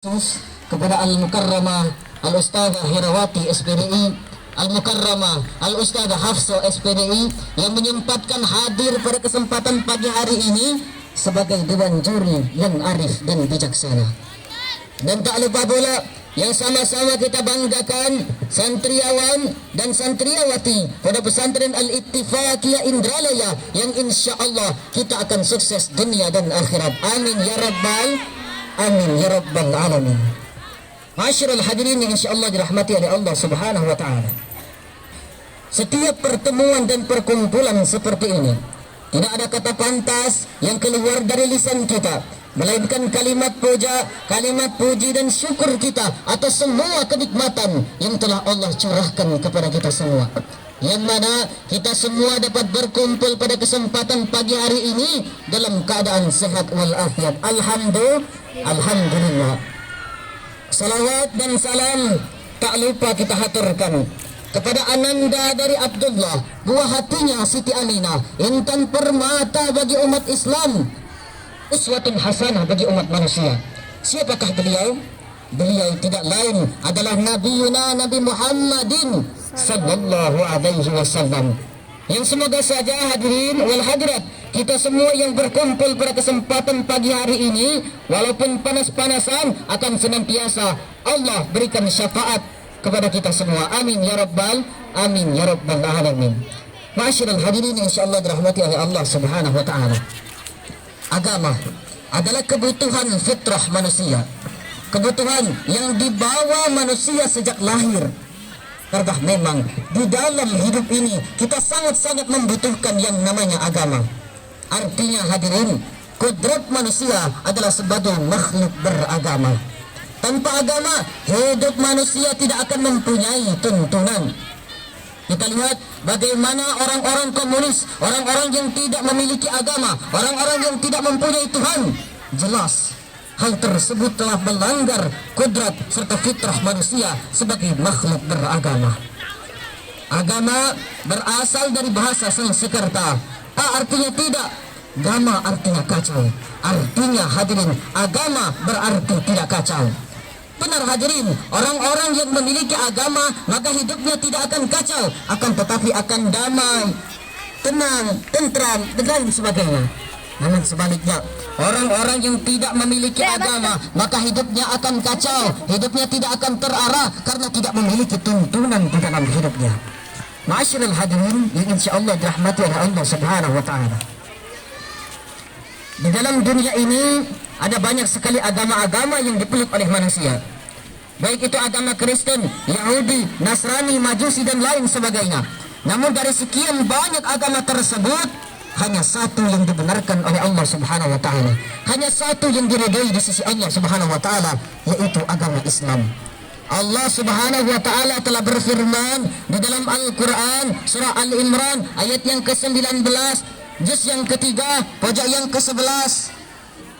kepada Al-Mukarramah Al-Ustadzah Herawati SPDI, Al-Mukarramah Al-Ustadzah Hafsa SPDI yang menyempatkan hadir pada kesempatan pagi hari ini sebagai dewan juri yang arif dan bijaksana. Dan tak lupa pula yang sama-sama kita banggakan santriawan dan santriawati pada pesantren Al-Ittifaqiyah Indralaya yang insya Allah kita akan sukses dunia dan akhirat. Amin ya rabbal alamin. Masyarul hadirin yang insya Allah dirahmati oleh Allah subhanahu wa ta'ala, setiap pertemuan dan perkumpulan seperti ini tidak ada kata pantas yang keluar dari lisan kita, melainkan kalimat puja, kalimat puji dan syukur kita atas semua kenikmatan yang telah Allah curahkan kepada kita semua, yang mana kita semua dapat berkumpul pada kesempatan pagi hari ini dalam keadaan sehat walafiat. Alhamdulillah. Salawat dan salam tak lupa kita haturkan kepada Ananda dari Abdullah, buah hatinya Siti Aminah, intan permata bagi umat Islam, uswatun hasanah bagi umat manusia. Siapakah beliau? Beliau tidak lain adalah Nabi Muhammadin sallallahu alaihi wasallam, yang semoga saja hadirin wal hadirat kita semua yang berkumpul pada kesempatan pagi hari ini, walaupun panas-panasan, akan senantiasa Allah berikan syafaat kepada kita semua. Amin ya rabbal alamin. Ma'asyiral hadirin insyaallah dirahmati oleh Allah subhanahu wa ta'ala. Agama adalah kebutuhan fitrah manusia, kebutuhan yang dibawa manusia sejak lahir. Karena memang di dalam hidup ini kita sangat-sangat membutuhkan yang namanya agama. Artinya hadirin, kodrat manusia adalah sebagai makhluk beragama. Tanpa agama, hidup manusia tidak akan mempunyai tuntunan. Kita lihat bagaimana orang-orang komunis, orang-orang yang tidak memiliki agama, orang-orang yang tidak mempunyai Tuhan. Jelas hal tersebut telah melanggar kodrat serta fitrah manusia sebagai makhluk beragama. Agama berasal dari bahasa Sanskerta. Artinya tidak, gama artinya kacau. Artinya hadirin, agama berarti tidak kacau. Benar hadirin, orang-orang yang memiliki agama maka hidupnya tidak akan kacau, akan tetapi akan damai, tenang, tentram dan lain sebagainya. Namun sebaliknya, orang-orang yang tidak memiliki agama maka hidupnya akan kacau, hidupnya tidak akan terarah karena tidak memiliki tuntunan di dalam hidupnya. Ma'asyiral hadirin yang insyaallah dirahmati oleh Allah subhanahu wa ta'ala, di dalam dunia ini ada banyak sekali agama-agama yang dipeluk oleh manusia, baik itu agama Kristen, Yahudi, Nasrani, Majusi dan lain sebagainya. Namun dari sekian banyak agama tersebut, hanya satu yang dibenarkan oleh Allah subhanahu wa ta'ala, hanya satu yang diridai di sisi Allah subhanahu wa ta'ala, yaitu agama Islam. Allah subhanahu wa ta'ala telah berfirman di dalam Al-Quran surah Al-Imran ayat yang ke-19, juz yang ketiga, pojok yang ke-11.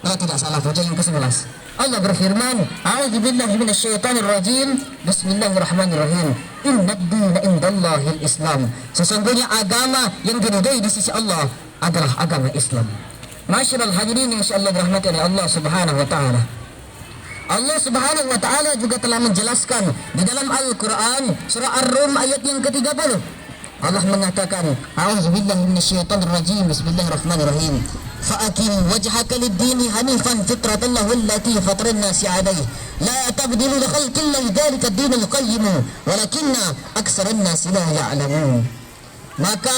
Kalau tidak salah, pojok yang ke-11. Allah berfirman, a'udzubillahi minasyaitonir rajim, bismillahirrahmanirrahim. Innad dina indallahil Islam. Sesungguhnya agama yang diridai di sisi Allah adalah agama Islam. Masyarul hadirin insyaallah dirahmati oleh Allah subhanahu wa ta'ala. Allah subhanahu wa ta'ala juga telah menjelaskan di dalam Al-Quran surah Ar-Rum ayat yang ke-30. Allah mengatakan, a'udzubillahi minasyaitonir rajim, bismillahirrahmanirrahim. Fa'akim wajhaka lid-dini hanifan fitratallahi allati fatara an-nasi 'alayhi la tabdila li khalqillahi dzalika ad-dinul qayyim walakinna aktsaran nasi la ya'lamun. Maka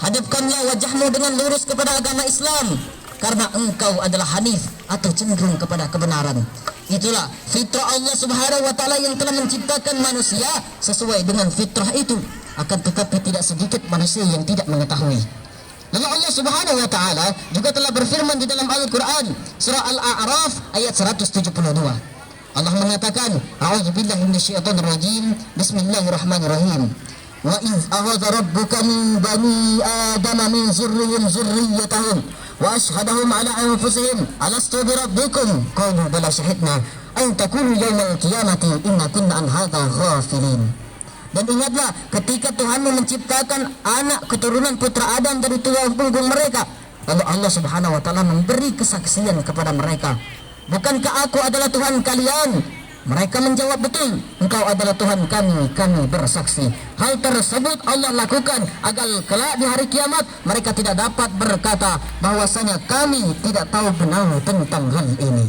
hadapkanlah wajahmu dengan lurus kepada agama Islam, karena engkau adalah hanif atau cenderung kepada kebenaran. Itulah fitrah Allah subhanahu wa ta'ala yang telah menciptakan manusia sesuai dengan fitrah itu. Akan tetapi tidak sedikit manusia yang tidak mengetahui. Lalu Allah subhanahu wa ta'ala juga telah berfirman di dalam Al-Quran surah Al-A'raf ayat 172. Allah mengatakan, a'udzubillahi minasyaitonir rajim, bismillahirrahmanirrahim. Wa idz akhadha rabbuka min bani adama min zurriyyatihim wa ashhadahum ala anfusihim alastu bi rabbikum qalu bala shahidna an taqulu yawmal qiyamati inna kunna an hadza ghafilin. Dan ingatlah ketika Tuhanmu menciptakan anak keturunan putra Adam dari tulang punggung mereka, lalu Allah subhanahu wa ta'ala memberi kesaksian kepada mereka bukankah aku adalah Tuhan kalian? Mereka menjawab, betul, engkau adalah Tuhan kami, kami bersaksi. Hal tersebut Allah lakukan agar kelak di hari kiamat mereka tidak dapat berkata bahwasanya kami tidak tahu benar tentang hal ini.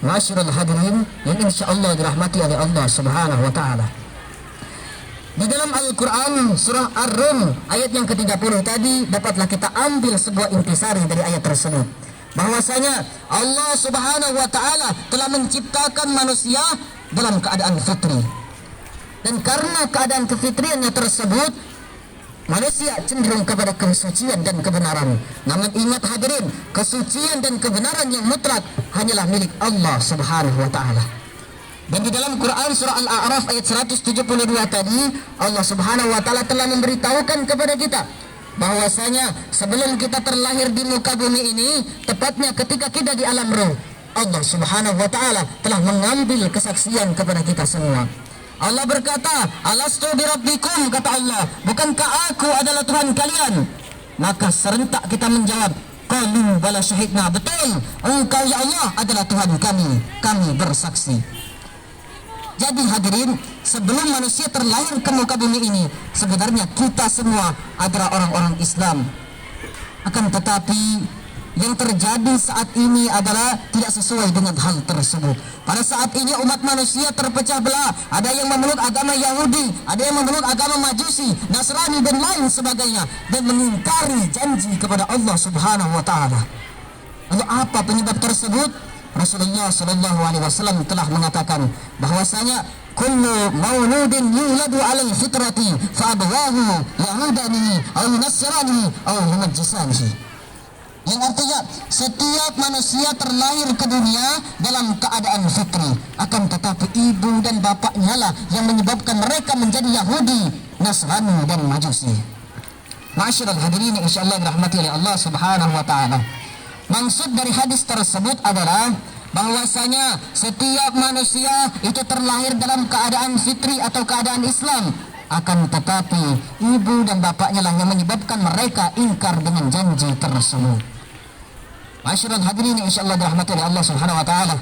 Masyarul hadirin yang insyaallah dirahmati oleh Allah Subhanahu wa taala. Di dalam Al-Quran surah Ar-Rum ayat yang ke-30 tadi dapatlah kita ambil sebuah intisari dari ayat tersebut, bahwasanya Allah Subhanahu wa taala telah menciptakan manusia dalam keadaan fitri. Dan karena keadaan kefitriannya tersebut, manusia cenderung kepada kesucian dan kebenaran. Namun ingat hadirin, kesucian dan kebenaran yang mutlak hanyalah milik Allah Subhanahu wa taala. Dan di dalam Quran surah Al-A'raf ayat 172 tadi, Allah Subhanahu wa taala telah memberitahukan kepada kita bahwasanya sebelum kita terlahir di muka bumi ini, tepatnya ketika kita di alam ruh, Allah Subhanahu wa taala telah mengambil kesaksian kepada kita semua. Allah berkata, "Alastu birabbikum," kata Allah, "bukankah aku adalah Tuhan kalian?" Maka serentak kita menjawab, "Qalu bala syahidna," betul, engkau ya Allah adalah Tuhan kami, kami bersaksi. Jadi hadirin, sebelum manusia terlahir ke muka bumi ini, sebenarnya kita semua adalah orang-orang Islam. Akan tetapi yang terjadi saat ini adalah tidak sesuai dengan hal tersebut. Pada saat ini umat manusia terpecah belah. Ada yang memeluk agama Yahudi, ada yang memeluk agama Majusi, Nasrani dan lain sebagainya, dan mengingkari janji kepada Allah Subhanahu wa taala. Lalu apa penyebab tersebut? Rasulullah sallallahu alaihi wasallam telah mengatakan bahwasanya kullu mauludin yuladu 'alal fitrati fa abawahu yahudani aw nasrani aw yumajjisani. Yang artinya setiap manusia terlahir ke dunia dalam keadaan fitri, akan tetapi ibu dan bapaknya lah yang menyebabkan mereka menjadi Yahudi, Nasrani dan Majusi. Ma'asyiral hadirin insyaallah dirahmati oleh Allah Subhanahu wa taala. Maksud dari hadis tersebut adalah bahwasanya setiap manusia itu terlahir dalam keadaan fitri atau keadaan Islam, akan tetapi ibu dan bapaknya lah yang menyebabkan mereka ingkar dengan janji tersebut. Masyarul hadirin insyaallah dirahmati oleh Allah Subhanahu wa taala.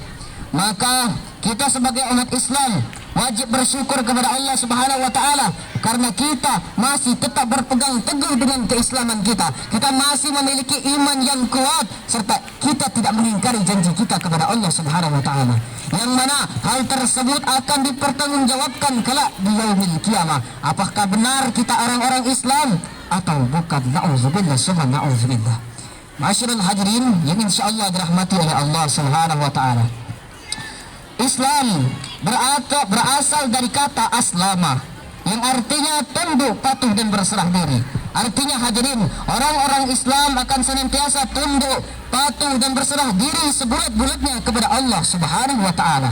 Maka kita sebagai umat Islam wajib bersyukur kepada Allah Subhanahu wa taala karena kita masih tetap berpegang teguh dengan keislaman kita. Kita masih memiliki iman yang kuat serta kita tidak mengingkari janji kita kepada Allah Subhanahu wa taala. Yang mana hal tersebut akan dipertanggungjawabkan kelak di yaumil qiyamah. Apakah benar kita orang-orang Islam atau bukan? Nauzubillah summa nauzubillah. Masyarul hadirin yang insyaallah dirahmati oleh Allah Subhanahu wa taala. Islam berasal dari kata aslama yang artinya tunduk, patuh dan berserah diri. Artinya hadirin, orang-orang Islam akan senantiasa tunduk, patuh dan berserah diri sebulat-bulatnya kepada Allah Subhanahu wa taala.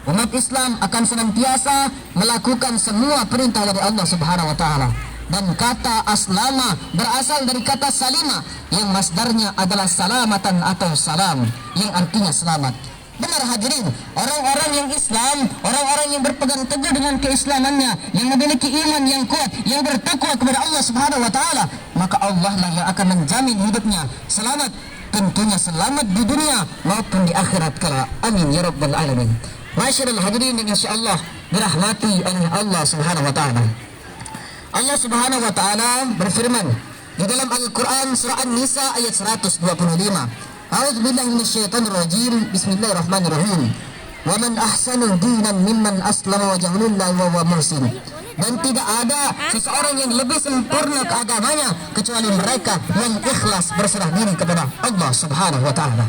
Umat Islam akan senantiasa melakukan semua perintah dari Allah Subhanahu wa taala. Dan kata aslama berasal dari kata salima yang masdarnya adalah salamatan atau salam yang artinya selamat. Benar hadirin, orang-orang yang Islam, orang-orang yang berpegang teguh dengan keislamannya, yang memiliki iman yang kuat, yang bertakwa kepada Allah Subhanahu wa taala, maka Allah lah yang akan menjamin hidupnya selamat, tentunya selamat di dunia maupun di akhirat kelak. Amin ya rabbal alamin. Masyarul hadirin yang insyaallah dirahmati oleh Allah Subhanahu wa taala. Allah Subhanahu wa taala berfirman di dalam Al-Qur'an surah An-Nisa ayat 125. A'udzubillahi minasyaitonir rajim. Bismillahirrahmanirrahim. Wa man ahsanu dinan mimman aslama wajhahu lillahi wa huwa muhsin. Dan tidak ada seseorang yang lebih sempurna keagamanya kecuali mereka yang ikhlas berserah diri kepada Allah Subhanahu wa taala.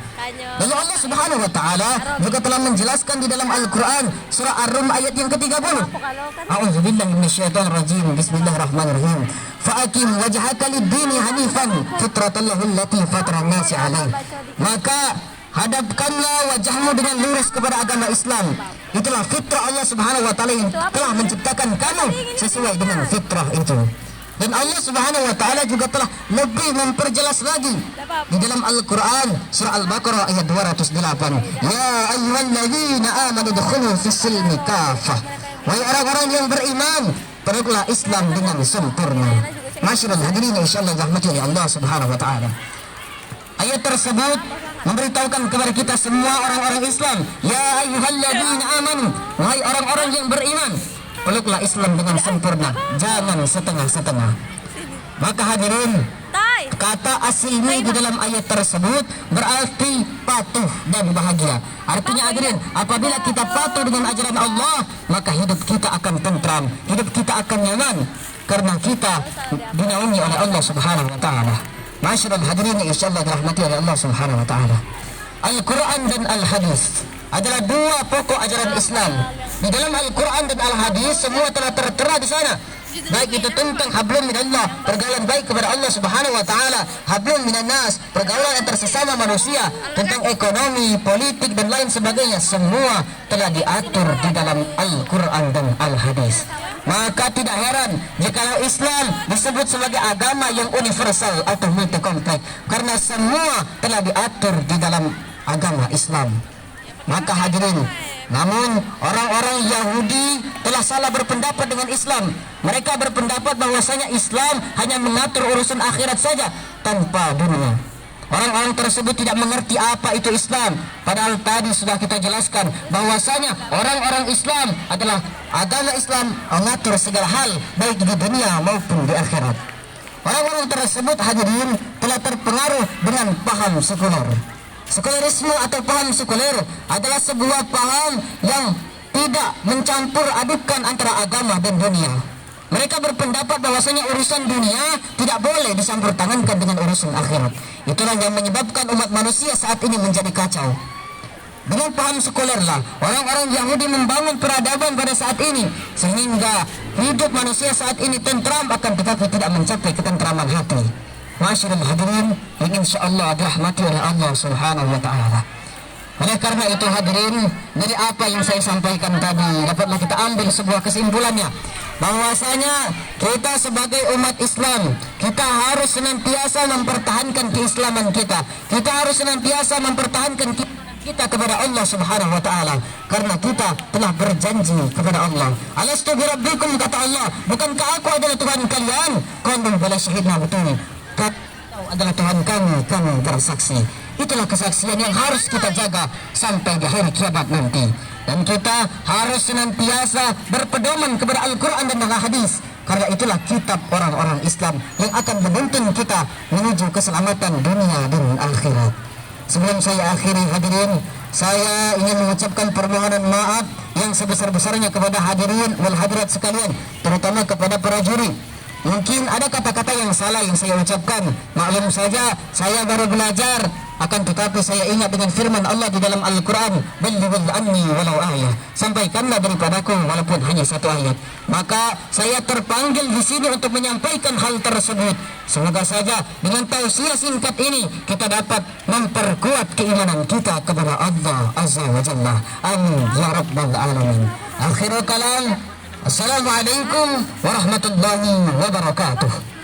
Lalu Allah Subhanahu wa taala juga telah menjelaskan di dalam Al-Qur'an surah Ar-Rum ayat yang ke-30. A'udzubillahi minasyaitonir rajim. Bismillahirrahmanirrahim. Fa'aqim wajhaka lid-dini hanifan fitratallahi allati fatara an-nasi 'alaiha. Maka hadapkanlah wajahmu dengan lurus kepada agama Islam. Itulah fitrah Allah Subhanahu wa taala yang telah menciptakan kamu sesuai dengan fitrah itu. Dan Allah Subhanahu wa taala juga telah lebih memperjelas lagi di dalam Al-Qur'an surah Al-Baqarah ayat 208. Ya ayyuhalladzina amanu dukhulu fis-silmi kafah. Wahai orang-orang yang beriman, peluklah Islam dengan sempurna. Masyarul hadirin insyaallah rahmati Allah Subhanahu wa taala. Ayat tersebut memberitahukan kepada kita semua orang-orang Islam, ya ayyuhalladzina amanu, wahai orang-orang yang beriman, peluklah Islam dengan sempurna, jangan setengah-setengah. Maka hadirin, kata asilnya di dalam ayat tersebut berarti patuh dan bahagia. Artinya hadirin, apabila kita patuh dengan ajaran Allah, maka hidup kita akan tentram, hidup kita akan nyaman, karena kita dinaungi oleh Allah Subhanahu wa taala. Masyaallah hadirin insyaallah dirahmati oleh Allah Subhanahu wa taala. Al-Qur'an dan Al-Hadis adalah dua pokok ajaran Islam. Di dalam Al-Qur'an dan Al-Hadis semua telah tertera di sana. Baik itu tentang hablum minallah, pergaulan baik kepada Allah Subhanahu wa taala, hablum minannas, pergaulan antar sesama manusia, tentang ekonomi, politik dan lain sebagainya, semua telah diatur di dalam Al-Qur'an dan Al-Hadis. Maka tidak heran jika Islam disebut sebagai agama yang universal atau multi kompleks, karena semua telah diatur di dalam agama Islam. Maka hadirin, namun orang-orang Yahudi telah salah berpendapat dengan Islam. Mereka berpendapat bahwasanya Islam hanya mengatur urusan akhirat saja tanpa dunia. Orang-orang tersebut tidak mengerti apa itu Islam. Padahal tadi sudah kita jelaskan bahwasanya orang-orang Islam adalah agama Islam mengatur segala hal baik di dunia maupun di akhirat. Orang-orang tersebut hadirin telah terpengaruh dengan paham sekuler. Sekulerisme atau paham sekuler adalah sebuah paham yang tidak mencampur adukan antara agama dan dunia. Mereka berpendapat bahwasanya urusan dunia tidak boleh dicampur tangankan dengan urusan akhirat. Itulah yang menyebabkan umat manusia saat ini menjadi kacau. Dengan paham sekuler lah orang-orang Yahudi membangun peradaban pada saat ini, sehingga hidup manusia saat ini tentram, akan tetapi tidak mencapai ketentraman hati. Masyaallah hadirin yang insyaallah dirahmati oleh Allah Subhanahu wa taala. Oleh karena itu hadirin, dari apa yang saya sampaikan tadi dapatlah kita ambil sebuah kesimpulannya, bahwasanya kita sebagai umat Islam, kita harus senantiasa mempertahankan keislaman kita. Kita harus senantiasa mempertahankan kita kepada Allah Subhanahu wa taala, karena kita telah berjanji kepada Allah. Alastu birabbikum, kata Allah, bukankah aku adalah Tuhan kalian? Qalu bala syahidna, betul, kau adalah Tuhan kami bersaksi. Itulah kesaksian yang harus kita jaga sampai di hari kiamat nanti. Dan kita harus senantiasa berpedoman kepada Al-Quran dan Al-Hadis, karena itulah kitab orang-orang Islam yang akan menuntun kita menuju keselamatan dunia dan akhirat. Sebelum saya akhiri hadirin, saya ingin mengucapkan permohonan maaf yang sebesar-besarnya kepada hadirin wal hadirat sekalian, terutama kepada para juri. Mungkin ada kata-kata yang salah yang saya ucapkan. Maklum saja, saya baru belajar. Akan tetapi saya ingat dengan firman Allah di dalam Al-Quran, "Balligh anni walau ayah." Sampaikanlah daripadaku walaupun hanya satu ayat. Maka saya terpanggil di sini untuk menyampaikan hal tersebut. Semoga saja dengan tausiah singkat ini kita dapat memperkuat keimanan kita kepada Allah Azza wa Jalla. Amin ya rabbal alamin. Akhirul kalam. Assalamualaikum warahmatullahi wabarakatuh.